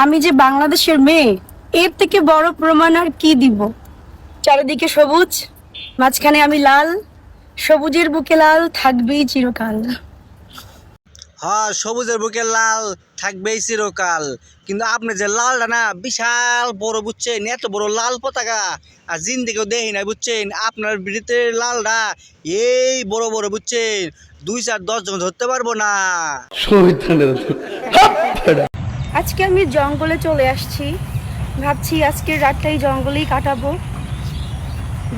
আমি যে বাংলাদেশের মেয়ে, এর থেকে বড় প্রমাণ আর কি দিব। চারিদিকে সবুজ, মাঝখানে আমি লাল, সবুজের বুকে লাল থাকবেই চিরকাল। হ্যাঁ, সবুজের বুকে লাল থাকবেই চিরকাল। কিন্তু আপনি যে লালটা না বিশাল বড়, বুঝছেন? এত বড় লাল পতাকা আর জিন্দিগিও দেখি নাই, বুঝছেন? আপনার বিড়িতে লালটা এই বড় বড়, বুঝছেন? 2 4 10 জন ধরতে পারবো না। আজকে আমি জঙ্গলে চলে আসছি, ভাবছি আজকের রাতটাই জঙ্গলেই কাটাবো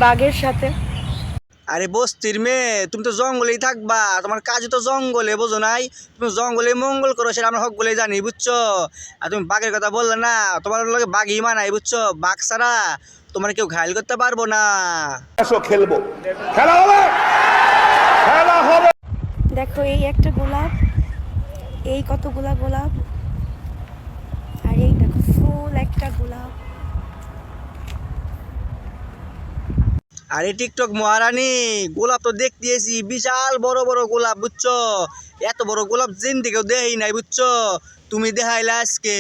বাঘের সাথে। আরে বস্তির মেয়ে, তুমি তো জঙ্গলেই থাকবা, তোমার কাজে তো জঙ্গলে, বোঝো নাই? তুমি জঙ্গলে মঙ্গল করো, সেটা আমরা সকলেই জানি, বুঝছো? আর তুমি বাঘের কথা বললে না, তোমার লগে বাঘই মানাই, বুঝছো? বাঘ ছাড়া তোমার কেউ ঘায়ল করতে পারবো না। খেলবো, খেলা হবে, খেলা হবে। দেখো, এই একটা গোলাপ, এই কতগুলা গোলাপ, আর এই দেখো ফুল একটা গোলাপ। আরে টিকটক মহারানী, গোলাপ তো দেখতেছি বিশাল বড় বড় গোলাপ, বুঝছো? এত বড় গোলাপ জিন্দিগিও দেই নাই, বুঝছো? তুমি দেখাইলে আজকে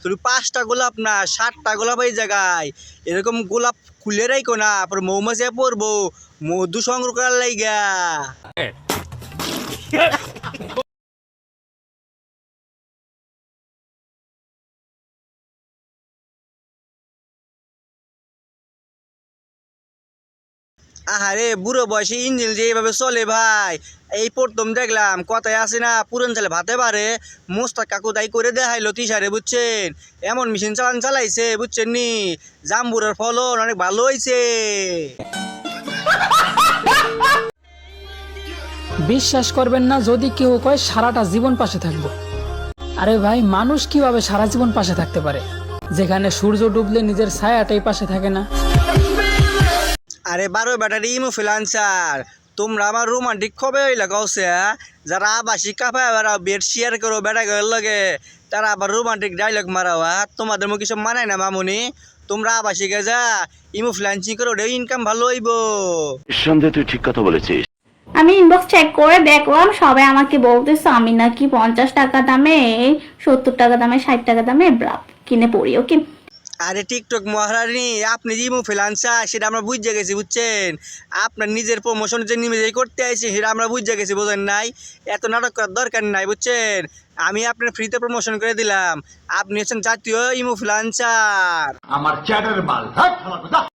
তুমি 5টা গোলাপ না 7টা গোলাপ এই জায়গায়। এরকম গোলাপ খুলে রাখো না, পর মৌমাছি পড়বো মধু সংগ্রহ করার লাইগা। আহারে, বুড়ো বয়সে ইঞ্জিন যে এইভাবে চলে ভাই, এই প্রথম দেখলাম। কথায় আছে না, পুরন চালে ভাতে পারে। মোস্তাক কাকু তাই করে দেখাইলো তিসারে, বুঝছেন? এমন মেশিন চালাইছে, বুঝছেন নি? জাম্বুরের ফলন অনেক ভালো হয়েছে। বিশ্বাস করবেন না যদি কেউ কয় সারাটা জীবন পাশে থাকবো। আরে ভাই, মানুষ কিভাবে সারা জীবন পাশে থাকতে পারে, যেখানে সূর্য ডুবলে নিজের ছায়াটাই পাশে থাকে না? আরে 12 ব্যাটারি ইনফ্লুয়েন্সার, তোমরা আমার রোমান্টিক কবে হইলা কওছে? যারা আবাসিক কাফে বেড শেয়ার করো বেটা গেল লগে, তারা আবার রোমান্টিক ডায়লগ মারাও। তোমাদের মুখ কিছু মানায় না মামুনি। তোমরা আবাসিকে যা ইনফ্লুয়েন্সিং করো, ওটা ইনকাম ভালো হইব। নিঃসন্দেহে তুই ঠিক কথা বলেছিস। আমি ইনবক্স চেক করে দেখলাম, সবাই আমাকে বলতেছে আমি নাকি 50 টাকা দামে, 70 টাকা দামে, 60 টাকা দামে ব্রা কিনে পড়ি। ওকে, আরে টিকটক মহারানী, আপনি যে ইনফ্লুয়েন্সার সেটা আমরা বুঝে গেছি, বুঝছেন? আপনার নিজের প্রমোশন যে নিজেই করতে আইছি সেটা আমরা বুঝে গেছি, বোঝেন নাই? এত নাটক করার দরকার নাই, বুঝছেন? আমি আপনার ফ্রিতে প্রমোশন করে দিলাম। আপনি হচ্ছেন জাতীয় ইনফ্লুয়েন্সার। আমার চ্যাটের মাল।